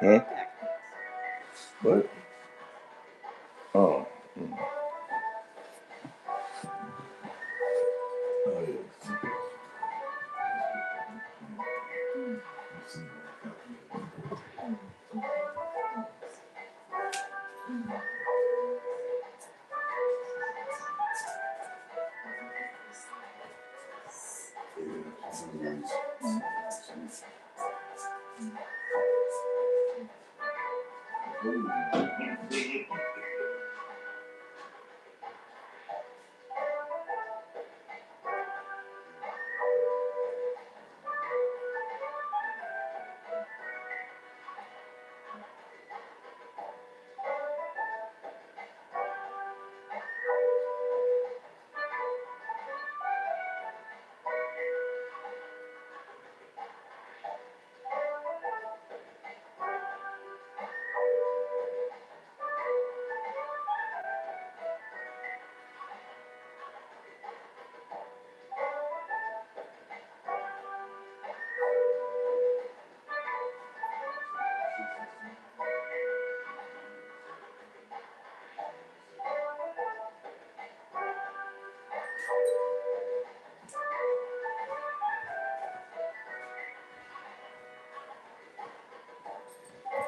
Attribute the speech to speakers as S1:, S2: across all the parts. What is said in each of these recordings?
S1: Huh? What? Oh. Oh, yeah.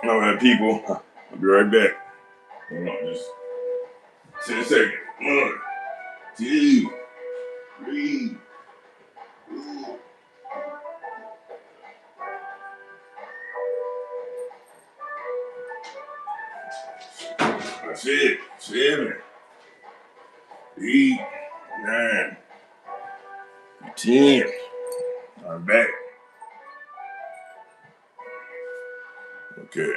S1: All right, people. I'll be right back. Hold on, just 10 seconds. 1, 2, 3. That's it. 7, 8, 9, 10. I'm back. Okay.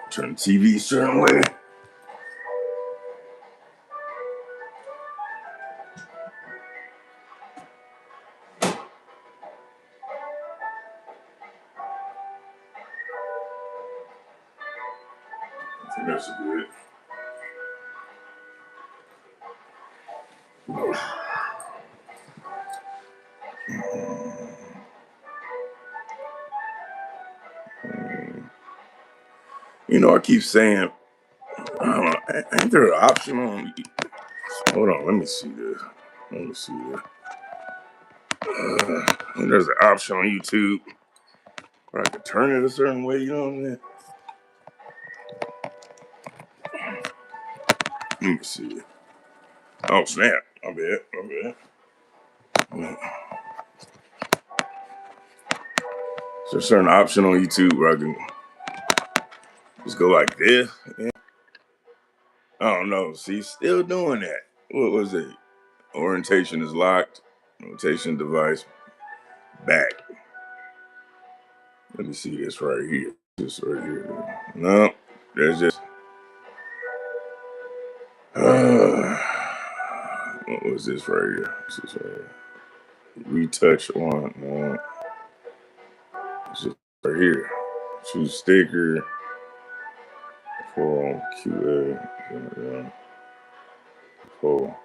S1: Turn the TV a certain way. I think that's good. You know, I keep saying, ain't there an option on? Hold on, let me see this. Let me see this. There's an option on YouTube where I can turn it a certain way. You know what I mean? Let me see. Oh snap! My bad. My bad. Is there a certain option on YouTube where I can just go like this? Yeah. I don't know. See, still doing that. What was it? Orientation is locked. Rotation device back. Let me see this right here. This right here. No, there's just. What was this right here? This is retouch on. No, it's just right here. Choose sticker for QA. For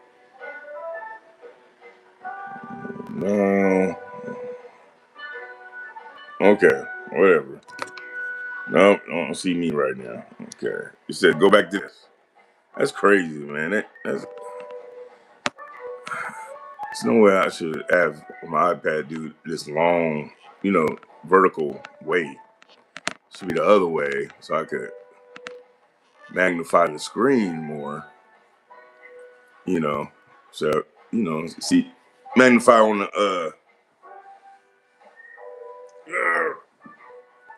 S1: no. Okay, whatever. No, don't see me right now. Okay, you said go back to this. That's crazy, man. That's there's no way I should have my iPad do this long, you know, vertical way. It should be the other way so I could magnify the screen more, you know. So, you know, see, magnify on the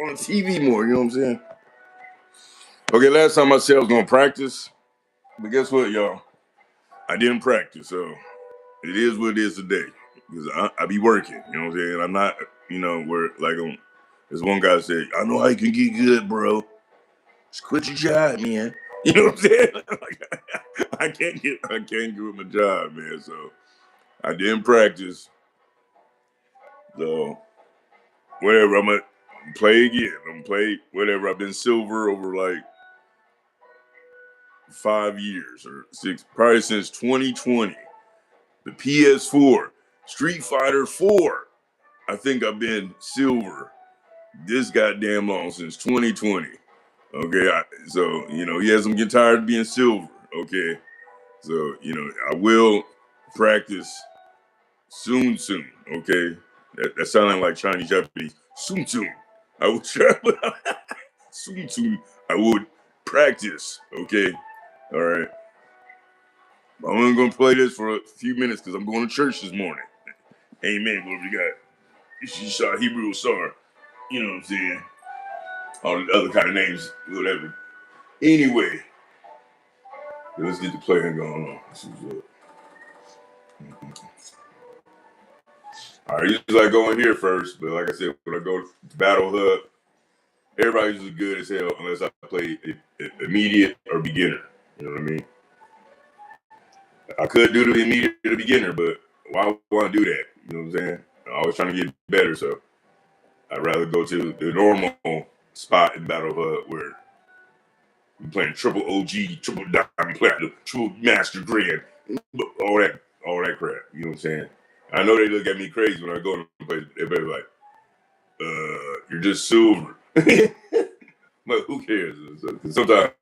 S1: TV more, you know what I'm saying? Okay, last time I said I was gonna practice, but guess what, y'all? I didn't practice, so it is what it is today. Because I be working, you know what I'm saying? I'm not, you know, where like there's one guy said, I know how you can get good, bro. Just quit your job, man. You know what I'm saying? Like, I can't do my job, man. So I didn't practice. So whatever, I'm gonna play again. I'm gonna play whatever. I've been silver over like 5 years or 6, probably since 2020. The PS4, Street Fighter 4. I think I've been silver this goddamn long, since 2020. Okay, so yes, I'm getting tired of being silver. Okay, so I will practice soon. Okay, that sounding like Chinese Japanese. Soon. I will try. Soon. I would practice. Okay, all right. I'm only gonna play this for a few minutes because I'm going to church this morning. Amen. Glory to God. She shot Hebrew Sar. You know what I'm saying? All the other kind of names, whatever. Anyway, let's get the playing going on. This is, all right, usually I go in here first, but like I said, when I go to Battle Hub, everybody's usually good as hell unless I play immediate or beginner. You know what I mean? I could do the immediate or the beginner, but why would I want to do that? You know what I'm saying? I'm always trying to get better, so I'd rather go to the normal spot in Battle Hub where we're playing triple OG, triple diamond platinum, triple master grand, all that crap. You know what I'm saying? I know they look at me crazy when I go to the place. Everybody's like, you're just silver. But who cares? Sometimes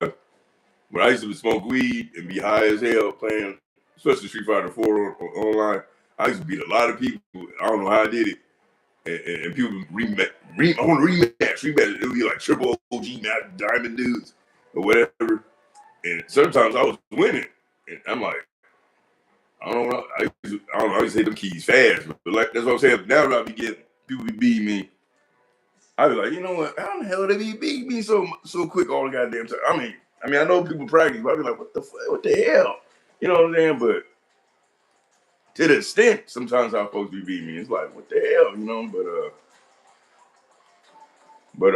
S1: when I used to smoke weed and be high as hell playing, especially Street Fighter 4 online, I used to beat a lot of people. I don't know how I did it. And people I want to rematch. It would be like triple OG diamond dudes or whatever. And sometimes I was winning. And I'm like, I don't know. I don't know. I just hit them keys fast. But like that's what I'm saying. Now that I be getting people be beating me, I be like, you know what? How the hell did he beat me so quick all the goddamn time? I know people practice, but I be like, what the fuck? What the hell? You know what I'm saying? But to the extent, sometimes how folks be beating me, it's like, what the hell? You know? But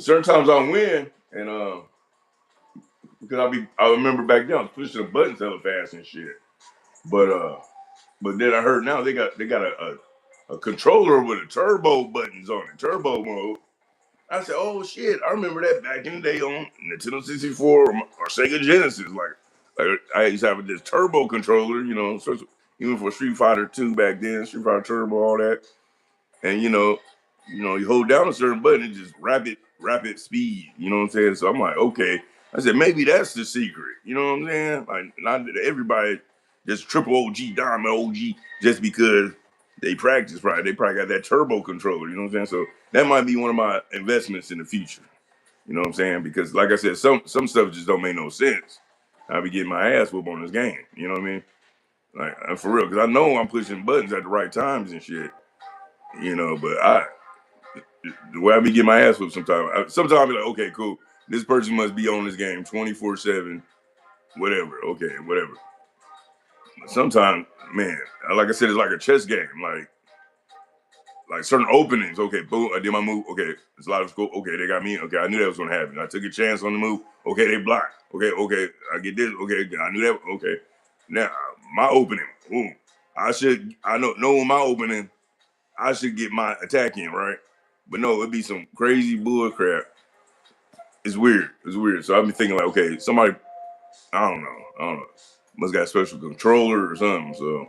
S1: certain times I win, and because I remember back then I was pushing the buttons hella fast and shit. But then I heard now they got a controller with a turbo buttons on it, turbo mode. I said, oh shit, I remember that back in the day on Nintendo 64 or Sega Genesis. Like I used to have this turbo controller, so even for Street Fighter 2 back then, Street Fighter Turbo, all that. And you hold down a certain button and just rapid speed. You know what I'm saying? So I'm like, okay. I said maybe that's the secret. You know what I'm saying? Like not that everybody just triple OG, diamond OG, just because they practice. Right? They probably got that turbo controller. You know what I'm saying? So that might be one of my investments in the future. You know what I'm saying? Because like I said, some stuff just don't make no sense. I'll be getting my ass whooped on this game. You know what I mean? Like for real, because I know I'm pushing buttons at the right times and shit. But the way I be getting my ass whooped sometimes I be like, okay, cool. This person must be on this game 24/7, whatever. Okay, whatever. But sometimes, man, like I said, it's like a chess game. Like certain openings. Okay, boom, I did my move. Okay, there's a lot of school. Okay, they got me. Okay, I knew that was gonna happen. I took a chance on the move. Okay, they blocked. Okay, I get this. Okay, I knew that. Okay, now my opening. Boom. I know when my opening. I should get my attack in right. But no, it'd be some crazy bull crap. It's weird. It's weird. So I've been thinking like, okay, somebody, I don't know, must got a special controller or something. So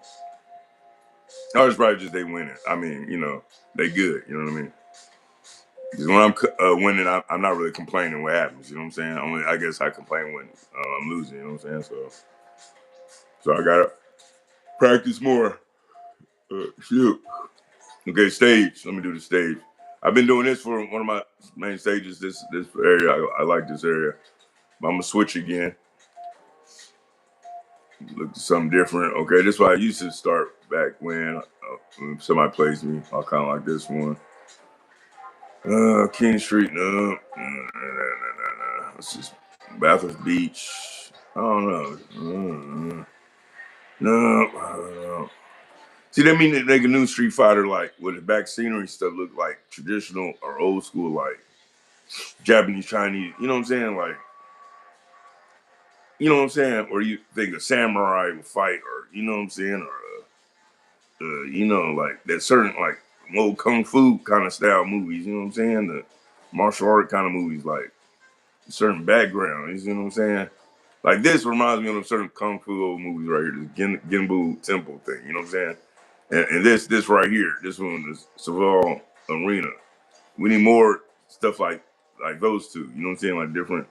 S1: I was probably just they winning. I mean, they good. You know what I mean? Because when I'm winning, I'm not really complaining what happens. You know what I'm saying? Only I guess I complain when I'm losing. You know what I'm saying? So I gotta practice more. Shoot. Okay, stage. Let me do the stage. I've been doing this for one of my main stages. This area, I like this area. But I'm gonna switch again. Look to something different. Okay, this is why I used to start back when somebody plays me. I kind of like this one. King Street, no. It's just Bathurst Beach. I don't know. No, I don't know. See, that mean that make a new Street Fighter like with the back scenery stuff look like traditional or old school, like Japanese, Chinese. You know what I'm saying? Like, you know what I'm saying? Or you think a samurai would fight, or you know what I'm saying? Or like that certain like old kung fu kind of style movies. You know what I'm saying? The martial art kind of movies, like certain background. You know what I'm saying? Like this reminds me of certain kung fu old movies right here. This Genbu Temple thing. You know what I'm saying? And this right here, this one is Savall Arena. We need more stuff like those two. You know what I'm saying? Like different.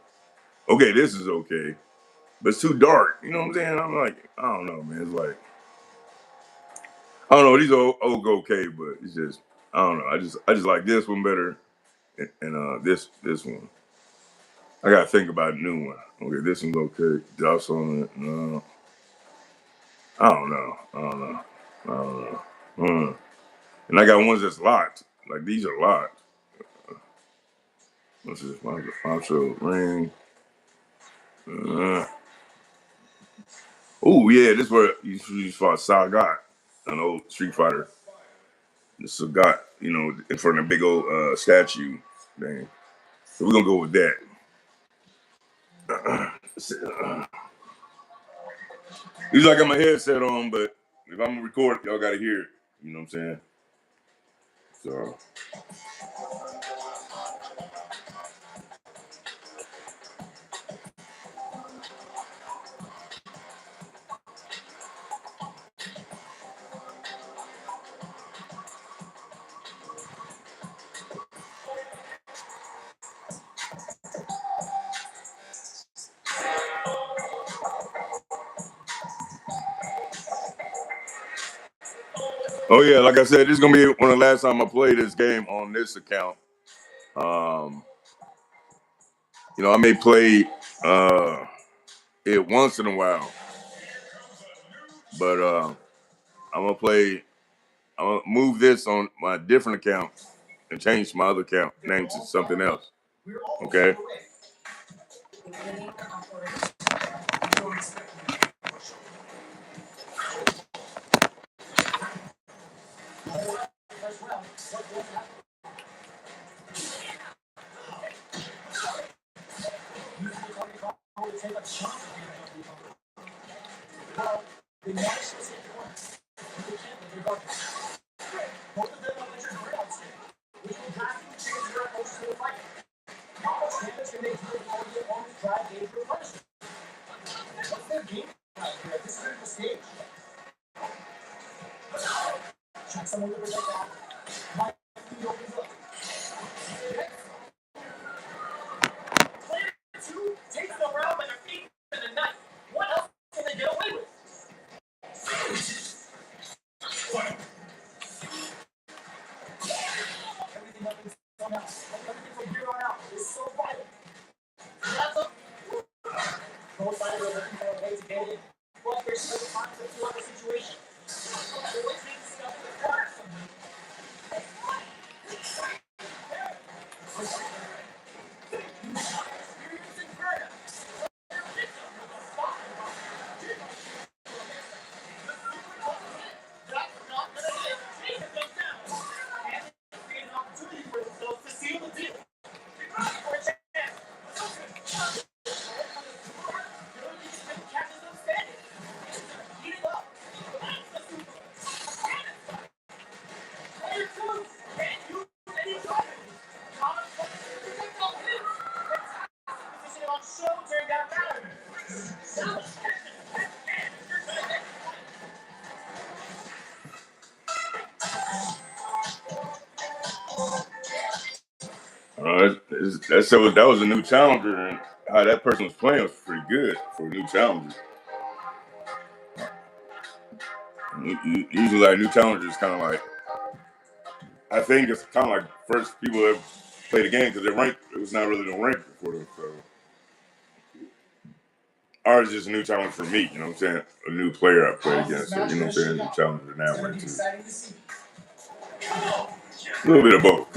S1: Okay, this is okay, but it's too dark. You know what I'm saying? I'm like, I don't know, man. It's like I don't know. These old go okay, but it's just I don't know. I just like this one better, and this one. I gotta think about a new one. Okay, this one's okay. Joss on it. No, I don't know. I don't know. I don't know. And I got ones that's locked. Like these are locked. What's this? My show ring. Uh, oh yeah, this is where you fought Sagat, an old Street Fighter. The Sagat, in front of a big old statue thing. So we're gonna go with that. Usually I got my headset on, but if I'm gonna record, y'all gotta hear it. You know what I'm saying? So, oh yeah, like I said, this is gonna be one of the last time I play this game on this account. Um, I may play it once in a while, but I'm gonna play. I'm gonna move this on my different account and change my other account name to something else. Okay. That was a new challenger, and how that person was playing was pretty good for a new challenger. Usually, like new challengers, kind of like I think it's kind of like first people that play the game because they're ranked. It was not really the rank for them. So ours is just a new challenge for me. You know what I'm saying? A new player I played against. So, you know what I'm saying? New challenger now rank too. A little bit of both.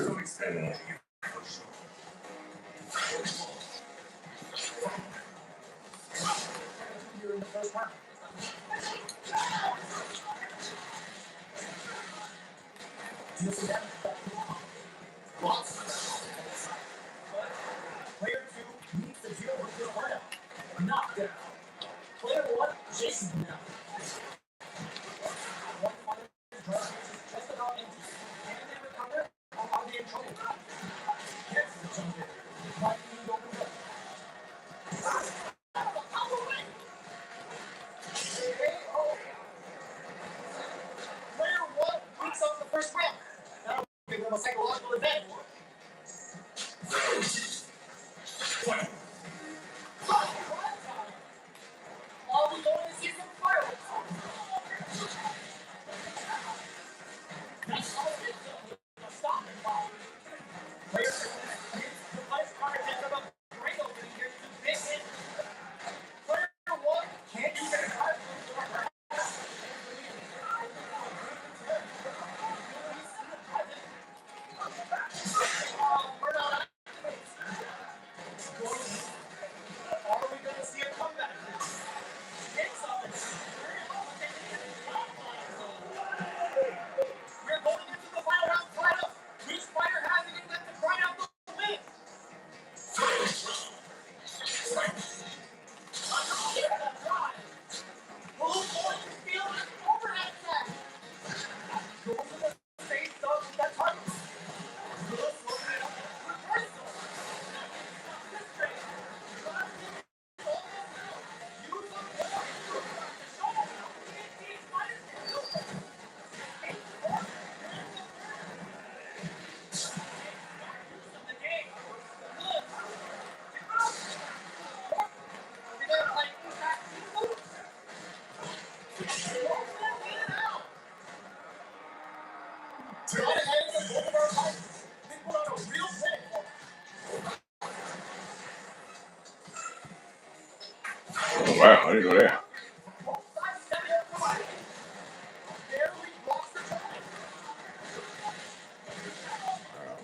S1: Oh, wow, I didn't know that.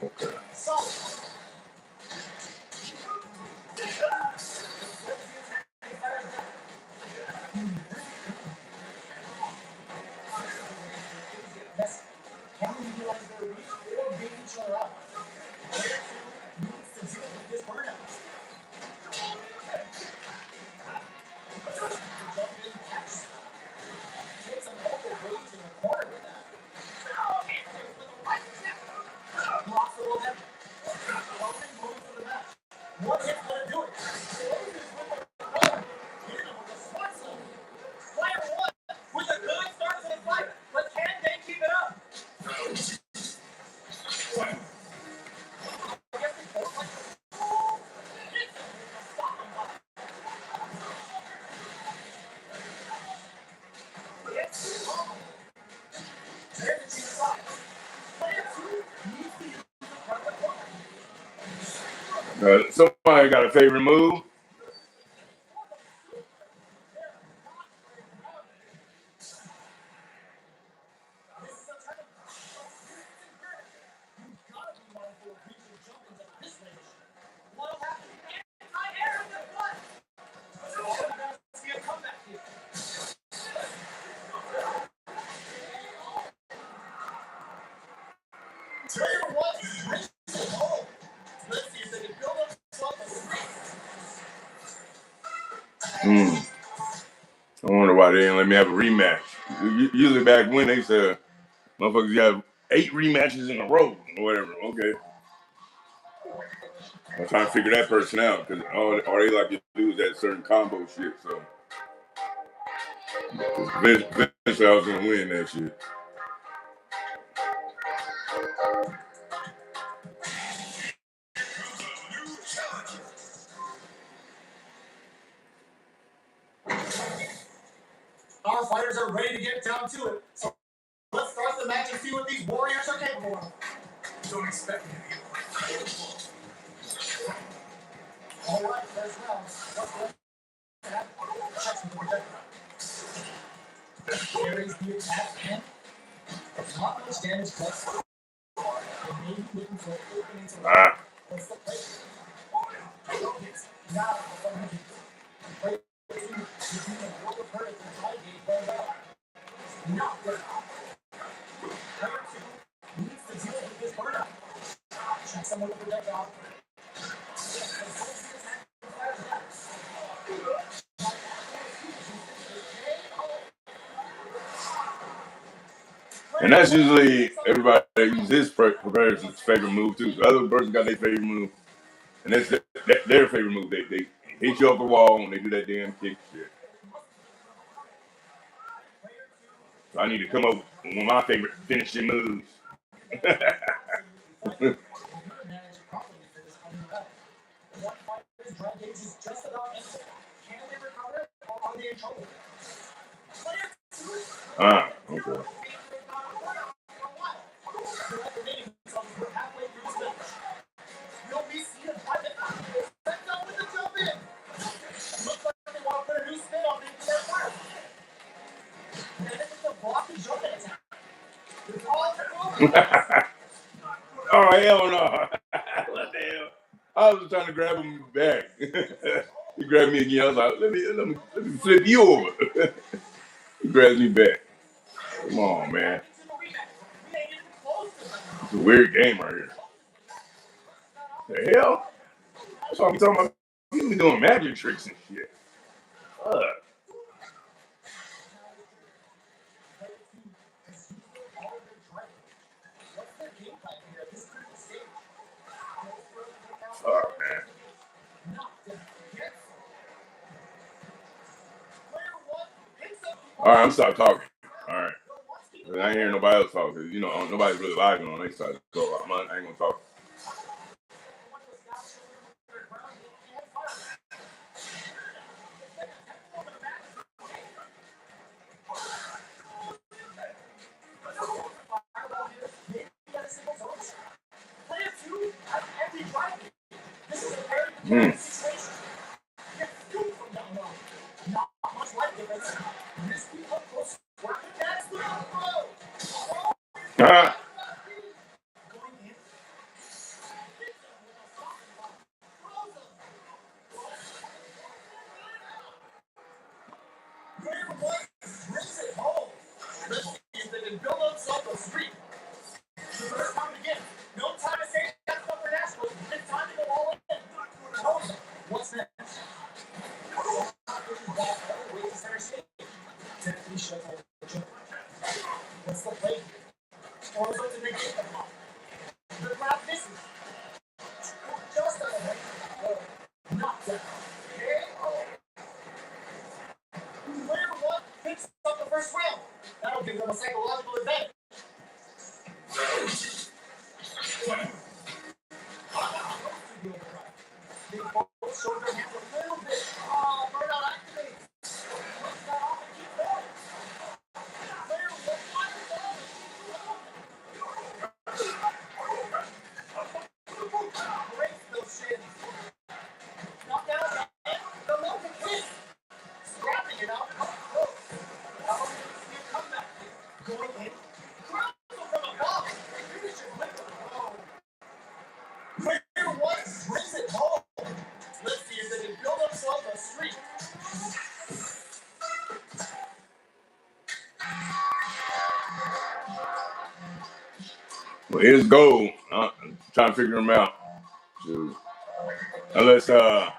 S1: Okay. Somebody got a favorite move? Hmm. I wonder why they didn't let me have a rematch. Usually back when they said motherfuckers got 8 rematches in a row or whatever. Okay. I'm trying to figure that person out because all they like to do is that certain combo shit. So eventually I was gonna win that shit.
S2: Our fighters are ready to get down to it. So let's start the match and see what these warriors are capable of. Don't expect me to get all right, first round. What's going to happen? Checks the projectile. Carries the attack and not much damage plus. Maybe looking for opening to
S1: Ah.
S2: what's the play? Now, play using the global verdict and tie gate very well. Not good. Player 2 needs to deal with this burnout. Check someone with the projectile.
S1: And that's usually everybody that uses this person's favorite move too. The other person got their favorite move, and that's their favorite move. They hit you off the wall and they do that damn kick shit. So I need to come up with one of my favorite finishing moves. Oh hell no! What the hell? I was just trying to grab him back. He grabbed me again. I was like, let me flip you over. He grabs me back. Come on, man. It's a weird game right here. The hell? That's what I'm talking about. People be doing magic tricks and shit. Fuck. Fuck, man. All right, I'm stop talking. All right. I ain't hearing nobody else talk. You know, nobody's really live on their side. So I ain't gonna talk. Mm. Ah. Well, here's goal. I'm trying to figure him out. So, unless I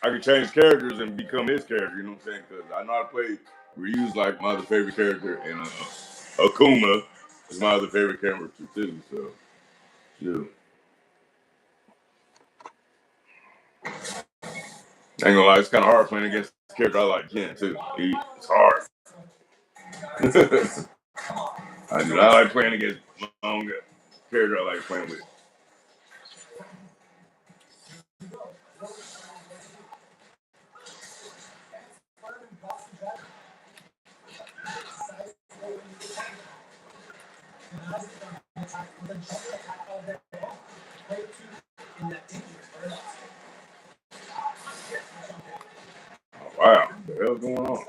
S1: can change characters and become his character, you know what I'm saying? Because I know how to play Ryu's like my other favorite character, and Akuma is my other favorite character too. So, yeah. I ain't gonna lie, it's kind of hard playing against this character I like Ken too. It's hard. I do. I like playing against my own character I like playing with. Oh, wow, what the hell's going on?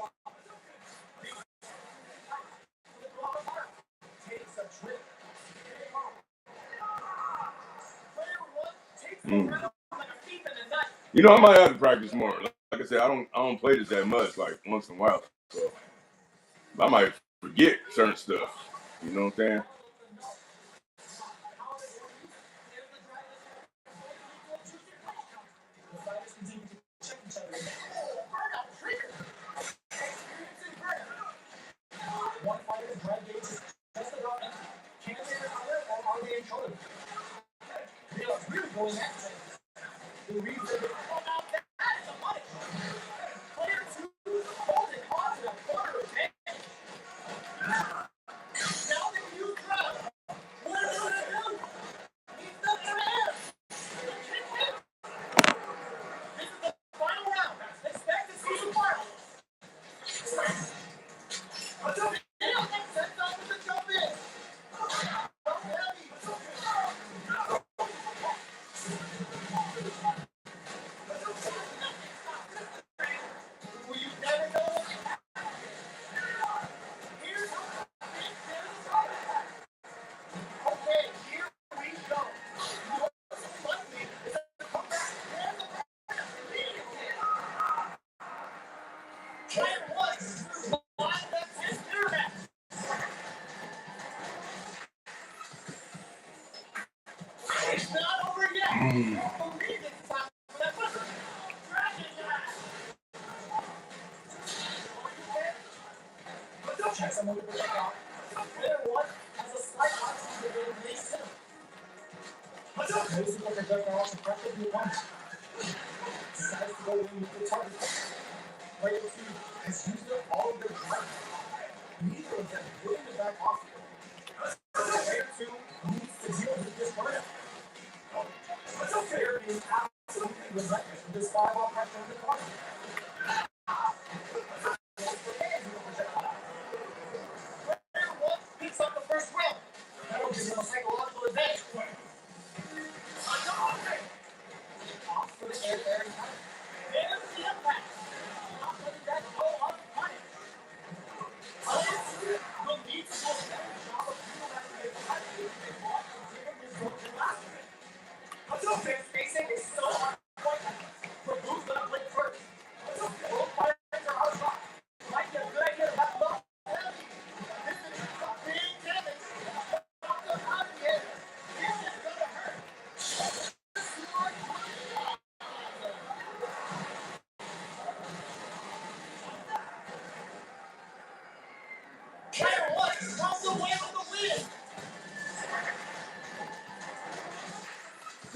S1: Mm. You know, I might have to practice more. Like I said, I don't play this that much. Like once in a while, so I might forget certain stuff. You know what I'm saying?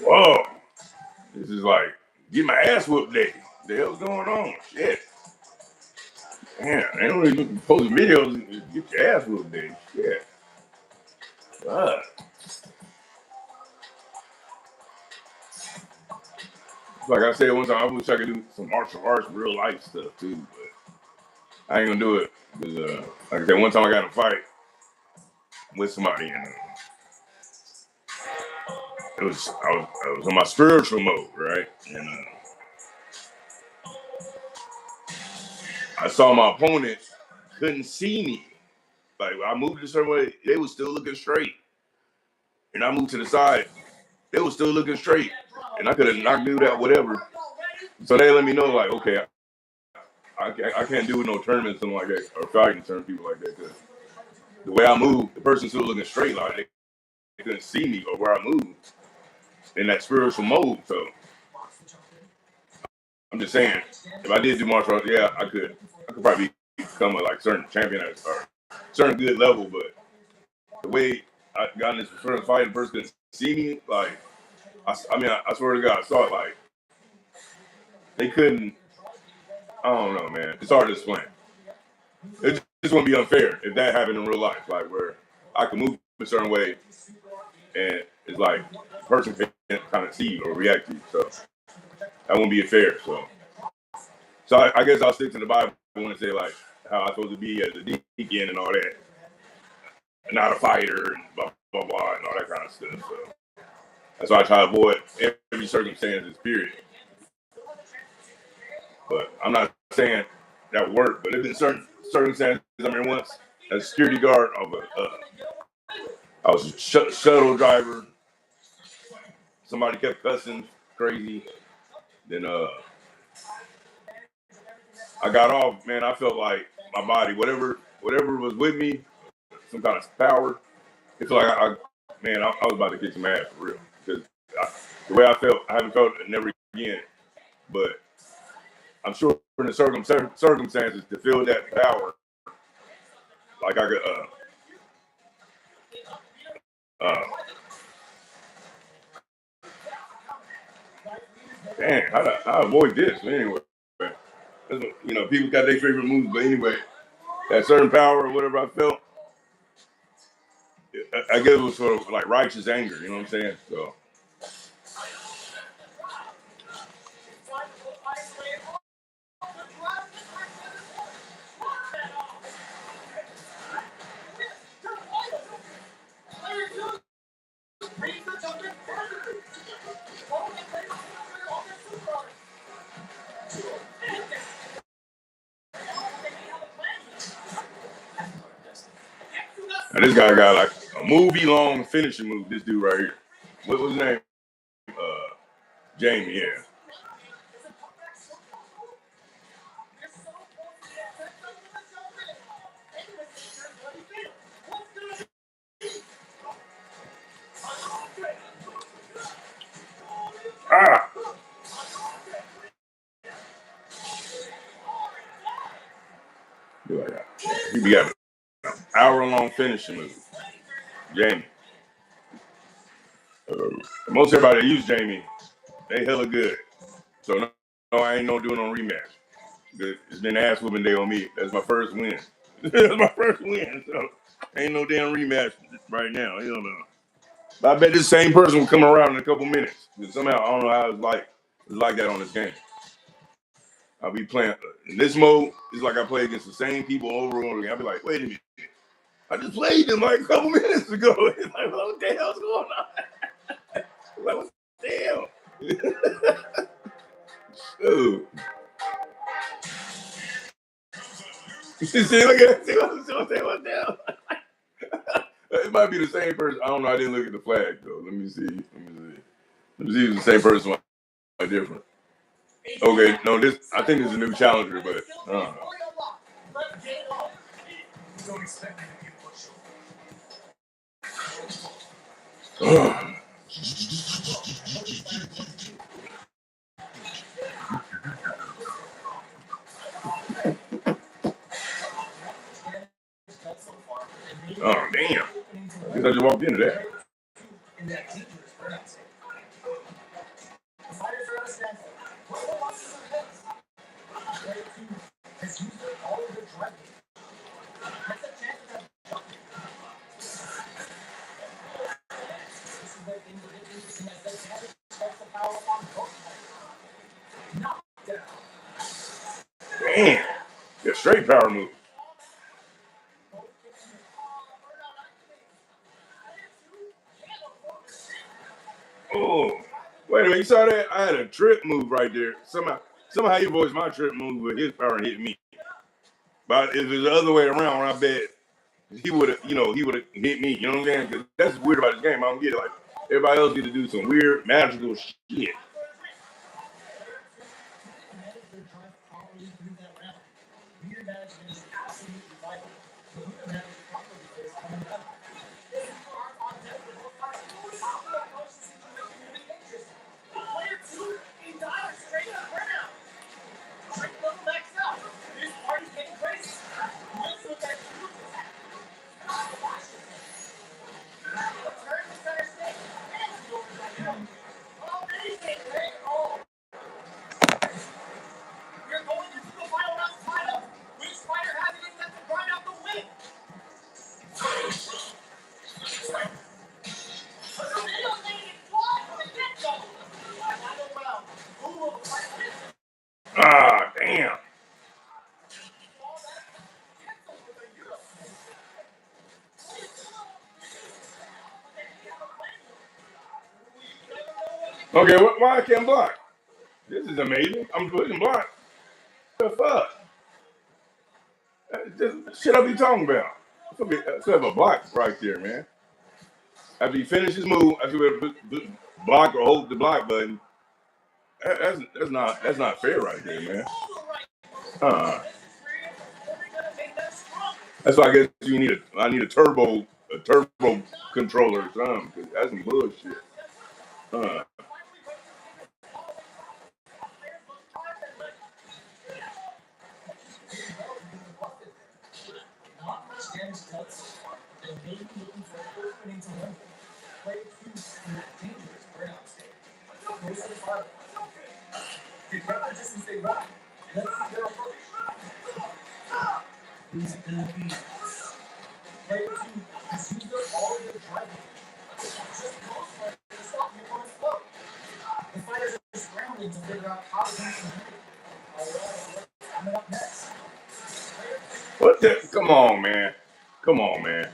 S1: Whoa. This is like get my ass whooped day. The hell's going on? Shit. Man, I don't really post videos and get your ass whooped day. Shit. Like I said one time, I wish I could do some martial arts, real life stuff too, but I ain't gonna do it. Cause, like I said, one time I got in a fight with somebody, and I was on my spiritual mode, right? And I saw my opponent couldn't see me. Like I moved a certain way, they was still looking straight, and I moved to the side, they was still looking straight, and I could have knocked dude out, whatever. So they let me know, like, okay, I can't do no tournaments, something like that, or fighting certain people like that, because the way I moved, the person still looking straight, like they couldn't see me or where I moved in that spiritual mode. So I'm just saying, if I did do martial arts, yeah, I could probably become a like certain champion at or certain good level. But the way I got in this certain fight, the person couldn't see me. Like, I mean, I swear to God, I saw it. Like, they couldn't. I don't know, man. It's hard to explain. It just wouldn't be unfair if that happened in real life, like where I can move a certain way, and it's like the person can't kind of see or react to you. So that wouldn't be fair. So I guess I'll stick to the Bible and say like how I'm supposed to be as a deacon and all that, and not a fighter and blah blah blah and all that kind of stuff. So that's why I try to avoid every circumstance, period. But I'm not saying that would work. But if in certain circumstances, I mean, once as a security guard of I was a shuttle driver. Somebody kept cussing crazy. Then I got off. Man, I felt like my body, whatever was with me, some kind of power. It's like I was about to kick some ass for real. Because the way I felt, I haven't felt it never again. But I'm sure in the circumstances to feel that power, like I could, uh, damn, how do I avoid this? But anyway, you know, people got their favorite moves, but anyway, that certain power or whatever I felt, I guess it was sort of like righteous anger. You know what I'm saying? So and this guy got like a movie long finishing move. This dude right here. What was his name? Uh, Jamie. Yeah. We got an hour-long finishing move. Jamie. Most everybody that use Jamie, they hella good. So no, I ain't doing no rematch. It's been ass whooping day on me. That's my first win. That's my first win. So ain't no damn rematch right now. Hell no. But I bet this same person will come around in a couple minutes. Somehow I don't know how it's like that on this game. I'll be playing in this mode. It's like I play against the same people over and over again. I'll be like, wait a minute. I just played them like a couple minutes ago. It's like, what the hell's going on? Like, what the hell? Dude. See, look at see what the hell? It might be the same person. I don't know. I didn't look at the flag though. Let me see. Let me see if it's the same person or different. Okay, no, I think this is a new challenger, but I don't know. Oh damn! I guess I just walked into that. Damn! Yeah, straight power move. Oh, wait a minute! You saw that? I had a trip move right there. Somehow he voiced my trip move, but his power hit me. But if it was the other way around, I bet he would have, he would have hit me. You know what I'm saying? Because that's weird about this game. I don't get it. Like everybody else get to do some weird magical shit. Ah, damn. Okay, why I can't block? This is amazing. I'm pushing block. The fuck? This shit I be talking about. I should have a block right there, man. After he finishes his move, I should have block or hold the block button. That's not fair right there, man. Uh, that's why I guess I need a turbo controller or something. 'Cause that's some bullshit. Uh, what the? Come on, man. Come on, man.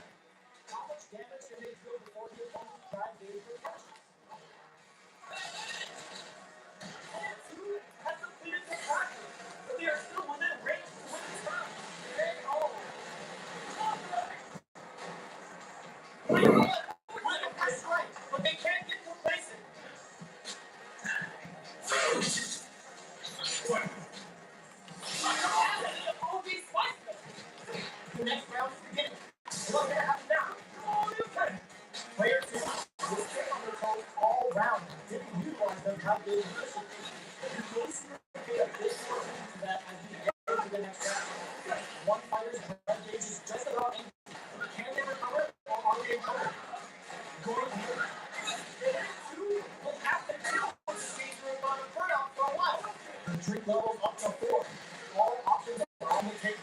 S2: Drink levels up to 4. All options are on the table.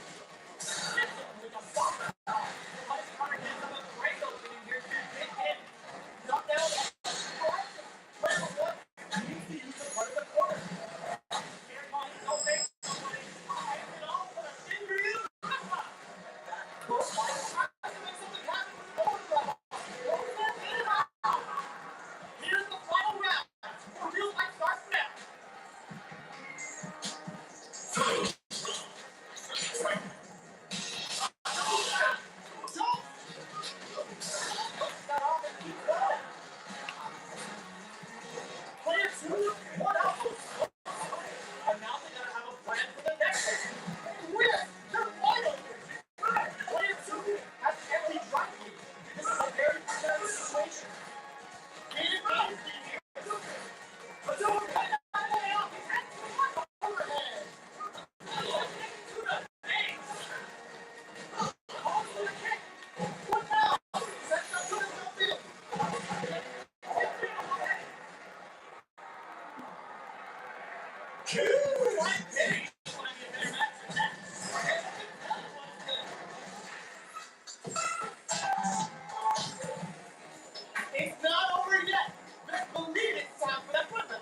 S2: It's not over yet. Best believe it's time for that football.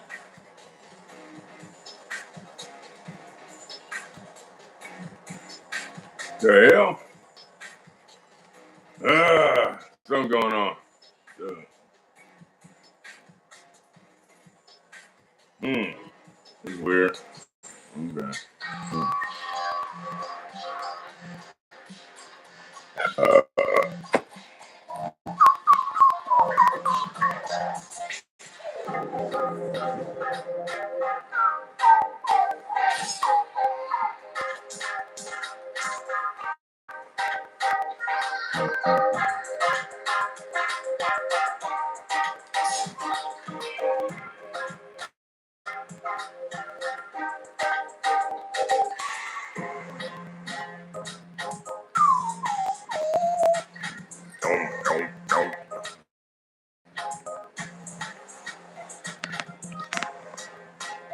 S1: The hell? Something going on. It's weird. Okay.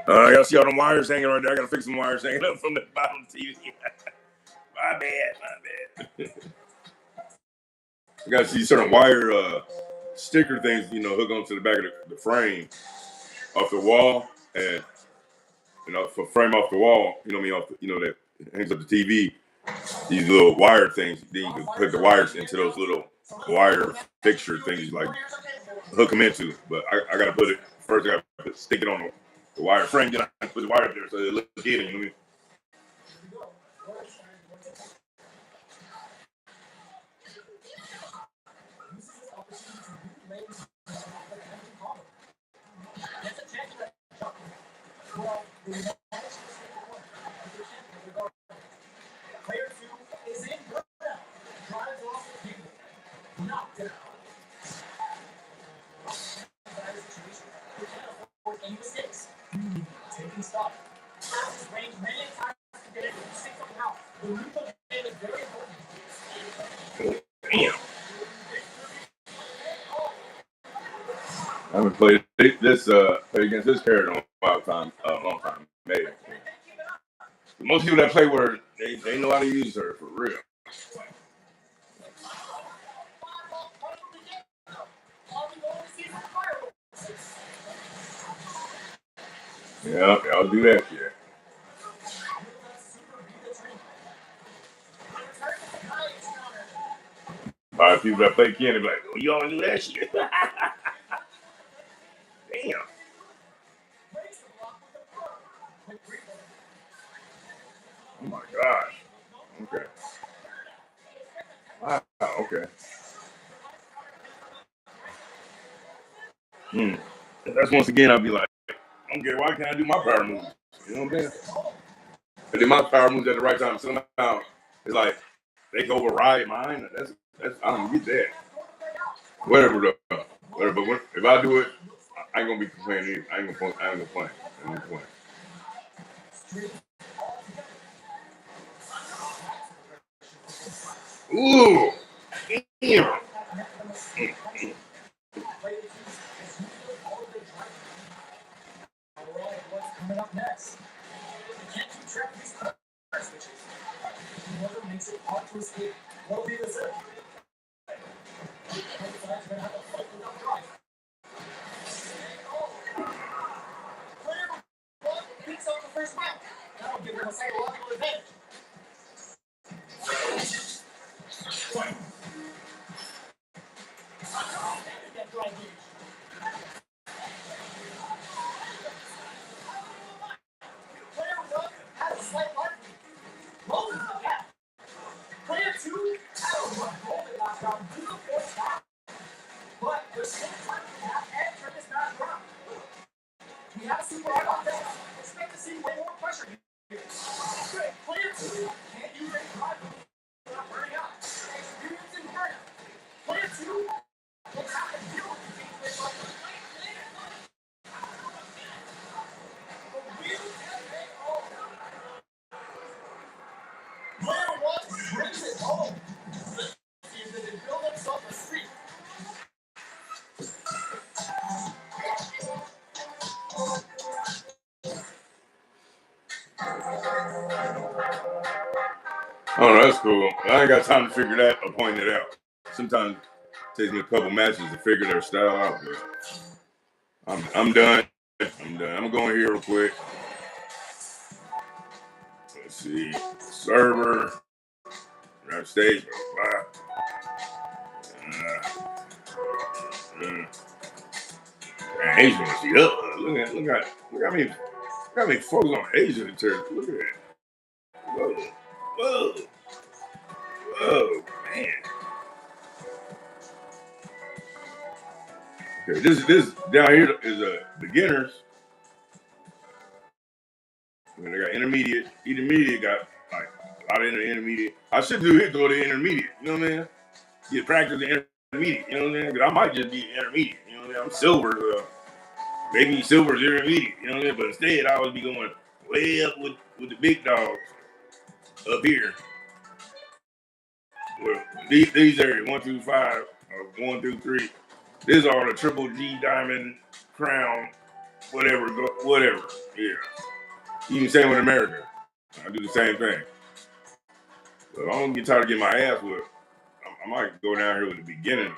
S1: Uh, I gotta see all them wires hanging right there. I gotta fix some wires hanging up from the bottom TV. My bad. I gotta see certain wire sticker things, hook onto the back of the frame off the wall, and for frame off the wall, off that hangs up the TV. These little wire things, then you can put the wires into those little wire fixture things, like hook them into. But I gotta put it first. I gotta stick it on the wire frame, then I put the wire up there so it looks good. You know what I mean?
S2: Player 2 is in burnout. Drives off the table. Knocked down. Situation. We can't afford any mistakes. Taking stock. Passes range many times to get it. 6 up and out. The neutral game is very important.
S1: Damn. I haven't played against this character in a long time. Maybe. Most people that play with her, they know how to use her for real. Yeah, I'll do that shit. By people that play Ken, they be like, oh, you only do that shit. Damn. Oh my gosh. Okay. Wow. Okay. That's once again, I'll be like, okay, why can't I do my power moves? You know what I'm saying? But then my power moves at the right time. Somehow, it's like they can override mine. That's I don't get that. Whatever though. Whatever. But if I do it, I ain't gonna be complaining either. I ain't gonna complain. Ooh. Damn.
S2: What's coming up next? to escape will be the same. Both sides are going to have to fight without drive. Player one picks up the first round. That'll give him a psychological advantage. Get drive gauge. Player one has a slight mark. Closes the gap. Player two has a moment last round. Do the fourth shot. But there's still time to tap and turn this match around. We have a super hard on this. Expect to see way more pressure here. Player two can't use a drive without burning out. Experiencing burnout. Player two will have to deal with the team face up. Player one brings it home. This season to build himself a streak.
S1: Oh, that's cool. I ain't got time to figure that or point it out. Sometimes it takes me a couple matches to figure their style out. But I'm done. I'm done. I'm going here real quick. Let's see. Server. Rap stage. Asian must be up. Look how many folks on Asian in church. Look at that. Whoa. Whoa, man. Okay, this down here is a beginners. They got intermediate. Intermediate got like a lot of intermediate. I should do it go to intermediate. You know what I mean? Get practice the intermediate. You know what I mean? Because I might just be intermediate. You know what I mean? I'm silver. Maybe silver's intermediate. You know what I mean? But instead, I would be going way up with the big dogs up here. Well, these areas 1 through 5, or 1 through 3. These are the triple G diamond crown, whatever. Yeah. Even same with America. I do the same thing. But I don't get tired of getting my ass whipped. I might go down here with the beginning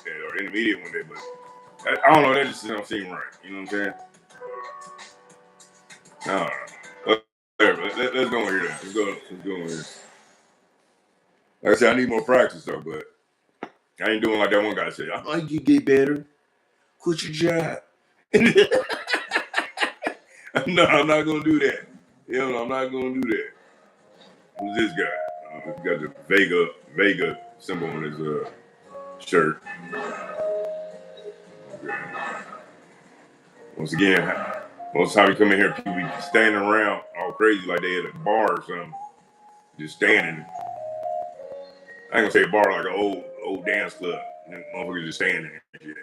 S1: or intermediate one day, but I don't know. That just don't seem right. You know what I'm saying? I don't know. Let's go over here. Let's go over here. Like I said, I need more practice though, but I ain't doing like that one guy said. I like you get better. Quit your job. No, I'm not gonna do that. I'm not gonna do that. Who's this guy? He's got the Vega symbol on his shirt. Okay. Once again, most of the time we come in here, people be standing around all crazy like they at a bar or something. Just standing. I ain't gonna say a bar like an old dance club. Motherfuckers just standing there and shit.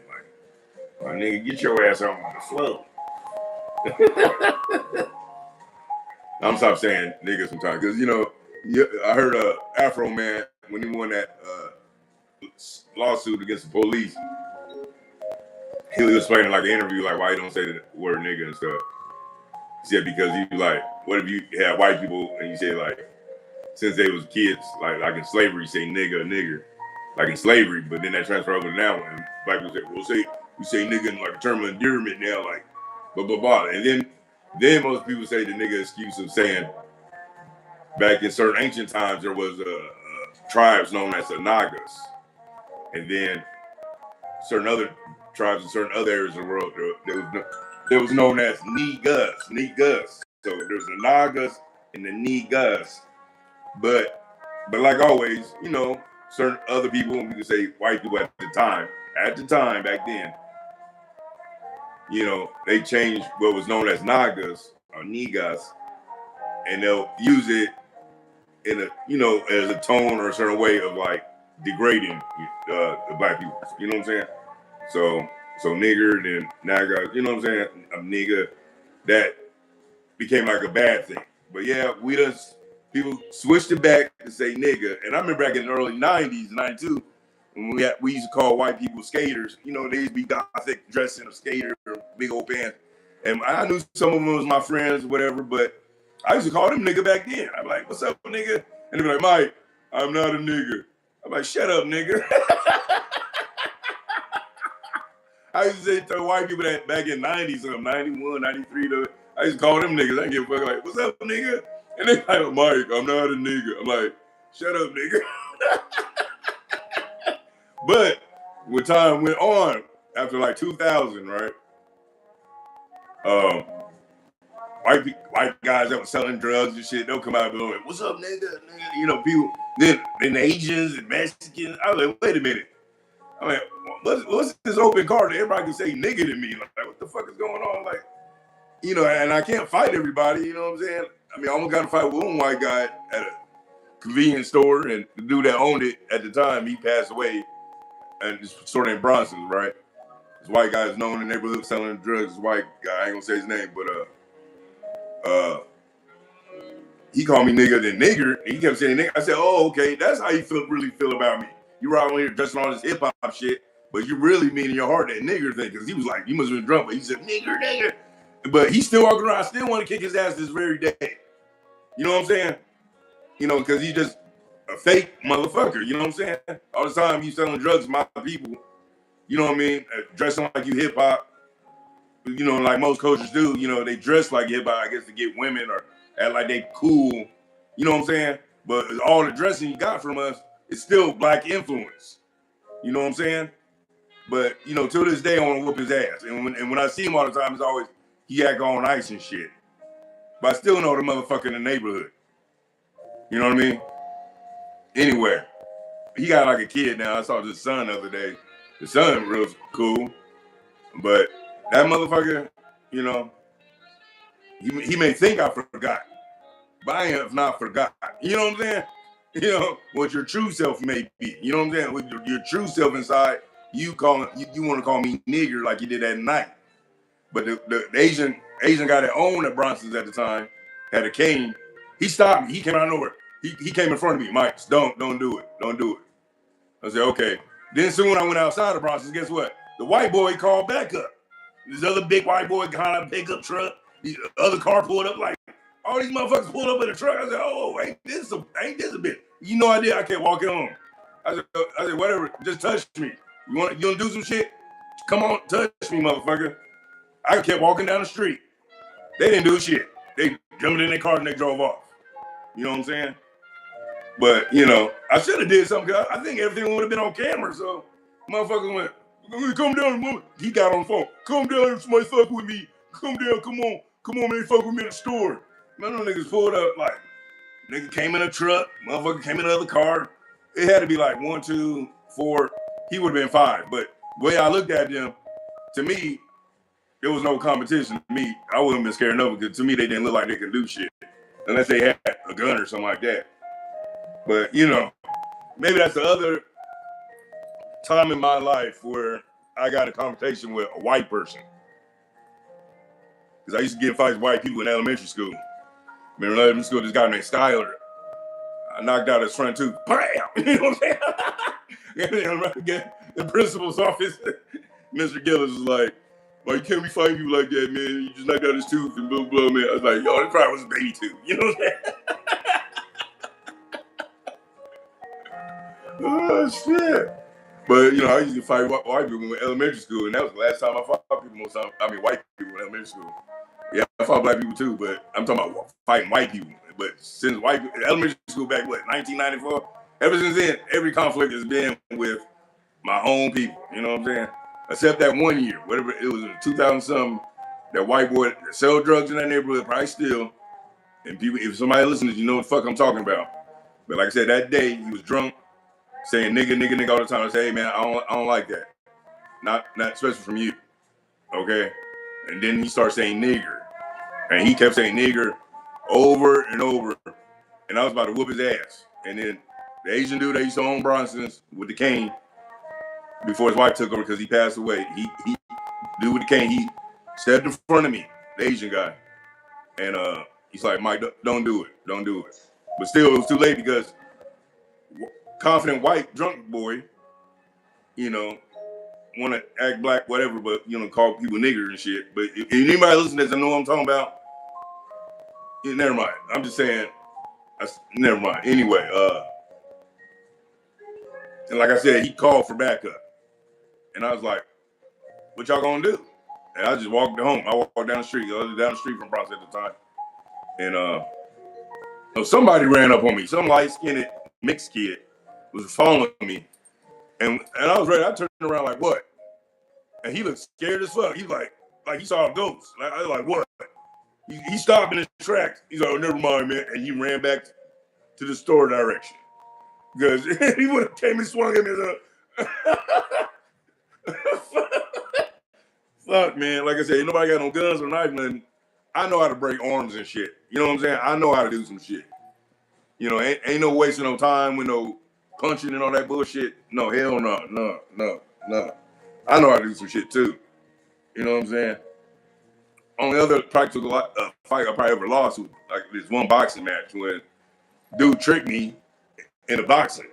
S1: Like, nigga, get your ass on the floor. I'm stop saying nigga sometimes because I heard Afro Man when he won that lawsuit against the police. He was explaining like an interview like why he don't say the word nigga and stuff. He said because he like, what if you had white people and you say like since they was kids like in slavery you say nigger like in slavery, but then that transfer over to now and black people say we say nigga in like a term of endearment now like blah blah blah, and then most people say the nigga excuse of saying back in certain ancient times there was tribes known as the Nagas, and then certain other tribes in certain other areas of the world there was known as Negus. So there's the Nagas and the Negus, but like always, certain other people, we could say white people at the time back then, they changed what was known as Nagas or Negas, and they'll use it in a as a tone or a certain way of like degrading the black people. You know what I'm saying? So nigger, then naga, you know what I'm saying? A nigga, that became like a bad thing. But yeah, people switched it back to say nigga. And I remember back in the early 90s, 92, when we used to call white people skaters. They used to be gothic, dressed in a skater, big old pants. And I knew some of them was my friends or whatever, but I used to call them nigga back then. I'd be like, what's up, nigga? And they'd be like, Mike. I'm not a nigger. I'm like, shut up, nigger. I used to say to white people that back in 90s, 91, 93, I used to call them niggas. I didn't give a fuck. Like, what's up, nigga? And they like, Mike, I'm not a nigga. I'm like, shut up, nigga. But when time went on, after like 2000, right? White guys that were selling drugs and shit, they'll come out and be like, what's up, nigga? You know, people, then Asians and Mexicans. I was like, wait a minute. I'm like, what's this open card that everybody can say nigga to me? Like, what the fuck is going on? Like, you know, and I can't fight everybody, you know what I'm saying? I mean, I almost got to fight with one white guy at a convenience store, and the dude that owned it at the time, he passed away, and it's sort of in Bronson, right? This white guy is known in the neighborhood selling drugs. This white guy, I ain't gonna say his name, but he called me nigga then nigger, and he kept saying nigga. I said, oh, okay, that's how you really feel about me. You out here dressing all this hip hop shit, but you really mean in your heart that nigger thing, because he was like, you must have been drunk, but he said nigger. But he's still walking around. I still want to kick his ass this very day. You know what I'm saying? You know, because he's just a fake motherfucker. You know what I'm saying? All the time he's selling drugs to my people. You know what I mean? Dressing like you hip hop. You know, like most coaches do. You know, they dress like hip hop, I guess, to get women or act like they cool. You know what I'm saying? But all the dressing he got from us is still black influence. You know what I'm saying? But, you know, to this day, I want to whoop his ass. And when I see him all the time, it's always, he act on ice and shit. But I still know the motherfucker in the neighborhood. You know what I mean? Anyway, he got like a kid now. I saw his son the other day. The son real cool. But that motherfucker, you know, he may think I forgot. But I have not forgot. You know what I'm saying? You know, what your true self may be. You know what I'm saying? With your true self inside, you want to call me nigger like you did that night. But the Asian guy that owned the Bronsons at the time had a cane. He stopped me. He came out of nowhere. He came in front of me. Mike, don't do it. Don't do it. I said, okay. Then soon when I went outside the Bronsons, guess what? The white boy called back up. This other big white boy got out of a pickup truck. The other car pulled up like, all these motherfuckers pulled up in the truck. I said, oh, ain't this a bit? You know I did. I kept walking on. I said, whatever, just touch me. You want to do some shit? Come on, touch me, motherfucker. I kept walking down the street. They didn't do shit. They jumped in their car and they drove off. You know what I'm saying? But, you know, I should have did something. I think everything would have been on camera. So, motherfucker went, come down. He got on the phone. Come down, somebody fuck with me. Come down, come on, man, fuck with me at the store. Man, them niggas pulled up like, nigga came in a truck, motherfucker came in another car. It had to be like 1, 2, 4. He would have been 5. But the way I looked at them, to me, there was no competition to me. I wouldn't have been scared enough because to me they didn't look like they could do shit unless they had a gun or something like that. But you know, maybe that's the other time in my life where I got a conversation with a white person. Because I used to get fights with white people in elementary school. Remember in elementary school, this guy named Skyler. I knocked out his front tooth. Bam! You know what I'm saying? The principal's office, Mr. Gillis was like, you can't be fighting people like that, man. You just knocked out his tooth and blah, blah, man. I was like, yo, that probably was a baby tooth. You know what I'm saying? Oh, shit. But, you know, I used to fight white people in elementary school, and that was the last time I fought people most time. I mean, white people in elementary school. Yeah, I fought black people too, but I'm talking about fighting white people. But since elementary school back, 1994? Ever since then, every conflict has been with my own people. You know what I'm saying? Except that 1 year, whatever it was in 2000-something, that white boy that sell drugs in that neighborhood, probably still. And people, if somebody listens, you know what the fuck I'm talking about. But like I said, that day he was drunk, saying nigga all the time. I said, hey man, I don't like that. Not especially from you. Okay? And then he started saying nigger. And he kept saying nigger over and over. And I was about to whoop his ass. And then the Asian dude that used to own Bronson's with the cane, before his wife took over because he passed away, he dude with the cane, he stepped in front of me, the Asian guy. And he's like, Mike, don't do it. Don't do it. But still, it was too late because confident white drunk boy, you know, want to act black, whatever, but, you know, call people nigger and shit. But if anybody listening to this, I know what I'm talking about. Yeah, never mind. I'm just saying, never mind. Anyway, And like I said, he called for backup. And I was like, what y'all gonna do? And I just walked home. I walked down the street. I was down the street from Bronx at the time. And somebody ran up on me. Some light-skinned mixed kid was following me. And I was ready. I turned around like, what? And he looked scared as fuck. He like he saw a ghost. I was like, what? He stopped in his tracks. He's like, oh, never mind, man. And he ran back to the store direction. Because he would have came and swung at me. Fuck, man. Like I said, ain't nobody got no guns or knife, nothing. I know how to break arms and shit. You know what I'm saying? I know how to do some shit. You know, ain't no wasting no time with no punching and all that bullshit. No, hell no. I know how to do some shit too. You know what I'm saying? Only other practical fight I probably ever lost was like this one boxing match when dude tricked me in a boxing.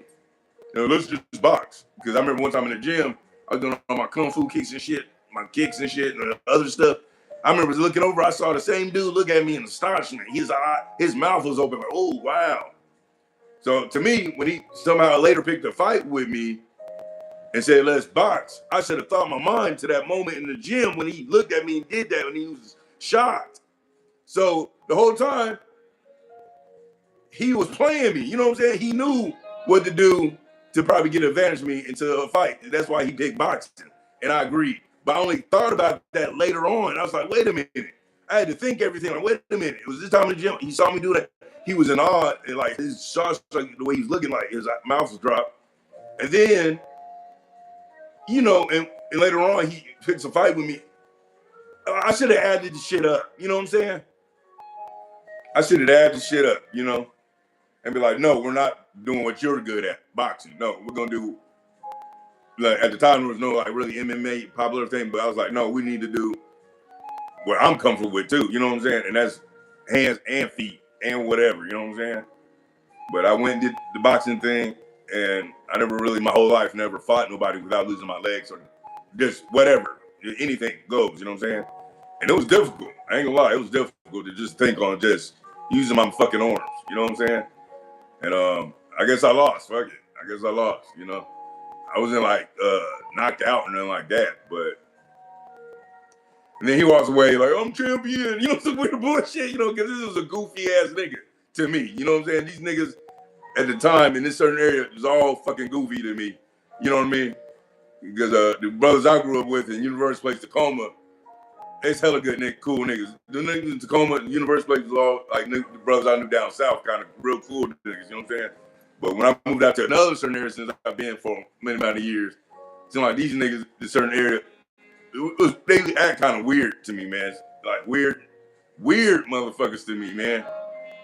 S1: You know, let's just box. Because I remember one time in the gym, I was doing all my kung fu kicks and shit, my kicks and shit, and other stuff. I remember looking over, I saw the same dude look at me in astonishment. His mouth was open, like, oh, wow. So to me, when he somehow later picked a fight with me and said, let's box, I should have thought my mind to that moment in the gym when he looked at me and did that, when he was shocked. So the whole time, he was playing me. You know what I'm saying? He knew what to do to probably get advantage of me into a fight. And that's why he picked boxing. And I agreed. But I only thought about that later on. I was like, wait a minute. I had to think everything. Like, wait a minute. It was this time in the gym. He saw me do that. He was in awe. And like his shots, like the way he was looking, like his mouth was dropped. And then, you know, and later on, he picks a fight with me. I should have added the shit up. You know what I'm saying? I should have added the shit up, you know? And be like, no, we're not doing what you're good at, boxing. No, we're gonna do, like at the time there was no like really MMA popular thing, but I was like, no, we need to do what I'm comfortable with too, you know what I'm saying? And that's hands and feet and whatever, you know what I'm saying? But I went and did the boxing thing, and I never really, my whole life, never fought nobody without losing my legs or just whatever, anything goes, you know what I'm saying? And it was difficult, I ain't gonna lie, it was difficult to just think on just using my fucking arms, you know what I'm saying? And I guess I lost. Fuck it. I guess I lost, you know. I wasn't like knocked out or nothing like that, but and then he walks away like, I'm champion, you know, some weird bullshit, you know, because this was a goofy ass nigga to me. You know what I'm saying? These niggas at the time in this certain area was all fucking goofy to me. You know what I mean? Because the brothers I grew up with in University Place, Tacoma, it's hella good cool niggas. The niggas in Tacoma, University Place was all like the brothers I knew down south, kind of real cool niggas, you know what I'm saying? But when I moved out to another certain area since I've been for many amount of years, it seemed like these niggas in certain area, they act kind of weird to me, man. Like weird motherfuckers to me, man.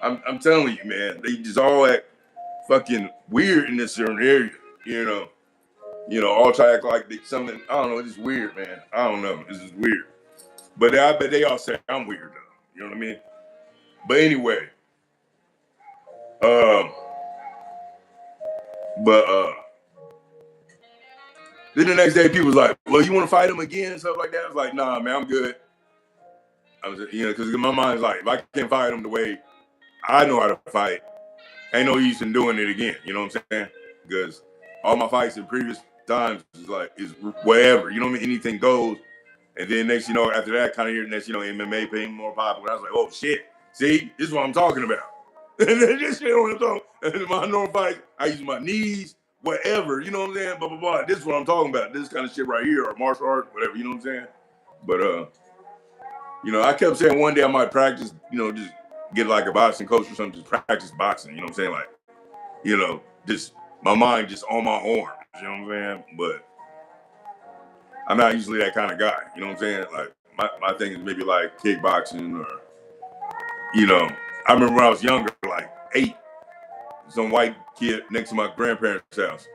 S1: I'm telling you, man. They just all act fucking weird in this certain area, you know. You know, all try to act like something, I don't know, it's just weird, man. I don't know, it's just weird. But I bet they all say I'm weird though. You know what I mean? But anyway, then the next day people was like, well, you want to fight him again and stuff like that? I was like, nah, man, I'm good. I was, you know, because my mind's like, if I can't fight him the way I know how to fight, ain't no use in doing it again. You know what I'm saying? Because all my fights in previous times is whatever. You know what I mean? Anything goes. And then next, you know, after that, kind of here, next, you know, MMA became more popular. I was like, oh shit, see, this is what I'm talking about. And then this shit on the and my normal fights, I use my knees, whatever, you know what I'm saying? Blah blah blah. This is what I'm talking about. This kind of shit right here, or martial arts, whatever, you know what I'm saying? But you know, I kept saying one day I might practice, you know, just get like a boxing coach or something, just practice boxing, you know what I'm saying? Like, you know, just my mind just on my arms, you know what I'm saying? But I'm not usually that kind of guy, you know what I'm saying? Like my thing is maybe like kickboxing or, you know, I remember when I was younger, like 8, some white kid next to my grandparents' house.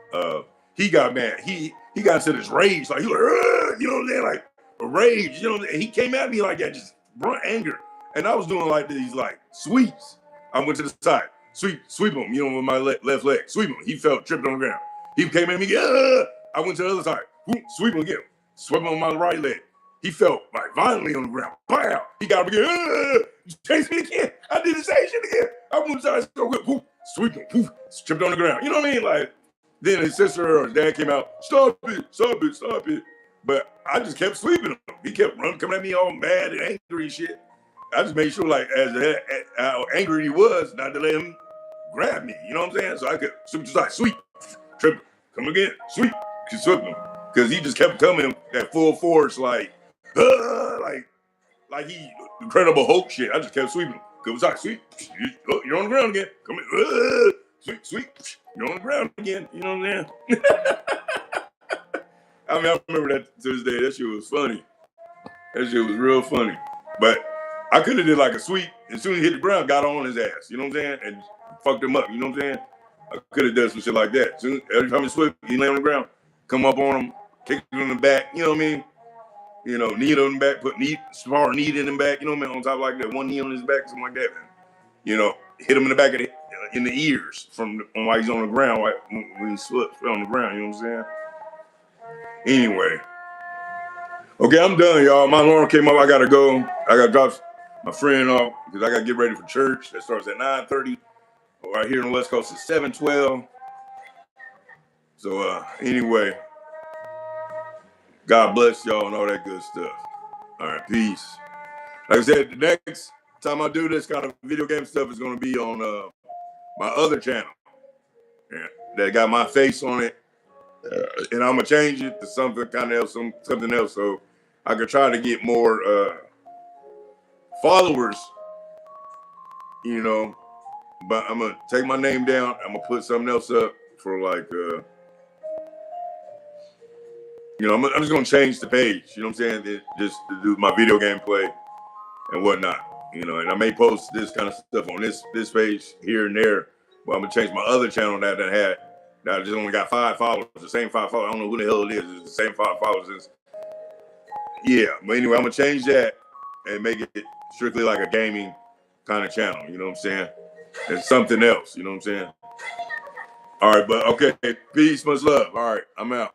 S1: He got mad. He got into this rage, like he was like, you know what I'm saying, like a rage, you know. And he came at me like that, just brought anger. And I was doing like these like sweeps. I went to the side, sweep him, you know, with my left leg, sweep him. He fell, tripped on the ground. He came at me, I went to the other side, sweep him again, sweep him on my right leg. He fell like violently on the ground. Bam! He got up again. Chased me again. I did the same shit again. I went to the side, so quick, sweep him, tripped on the ground. You know what I mean? Like, Then his sister or his dad came out, stop it, stop it, stop it. But I just kept sweeping him. He kept running, coming at me all mad and angry and shit. I just made sure, like, as how angry he was, not to let him grab me. You know what I'm saying? So I could just like sweep, trip, come again, sweep, keep sweeping him. Because he just kept coming at full force, like he Incredible Hulk shit. I just kept sweeping him. Cause like, sweep, you're on the ground again. Come in, sweep, sweep, you're on the ground again. You know what I'm saying? I mean, I remember that to this day. That shit was funny. That shit was real funny. But I could have did like a sweep. As soon as he hit the ground, got on his ass. You know what I'm saying? And fucked him up. You know what I'm saying? I could have done some shit like that. Every time he sweep, he lay on the ground, come up on him, kick him in the back. You know what I mean? You know, knee on the back, put small knee in the back. You know what I mean? On top like that, one knee on his back, something like that. Man. You know, hit him in the back of in the ears while he's on the ground, when he fell on the ground. You know what I'm saying? Anyway. Okay, I'm done, y'all. My alarm came up. I gotta go. I gotta drop my friend off because I gotta get ready for church. That starts at 9:30. Right here on the West Coast, it's 7:12. So anyway, God bless y'all and all that good stuff. All right, peace. Like I said, the next time I do this kind of video game stuff is gonna be on my other channel. Yeah, that got my face on it, and I'm gonna change it to something else, so I could try to get more followers, you know. But I'm gonna take my name down. I'm gonna put something else up for like, you know, I'm just gonna change the page. You know what I'm saying? Just to do my video game play and whatnot. You know, and I may post this kind of stuff on this page here and there. But I'm gonna change my other channel that I just only got 5 followers. The same 5 followers. I don't know who the hell it is. It's the same 5 followers. Yeah, but anyway, I'm gonna change that and make it strictly like a gaming kind of channel. You know what I'm saying? It's something else. You know what I'm saying? All right, but okay. Peace, much love. All right, I'm out.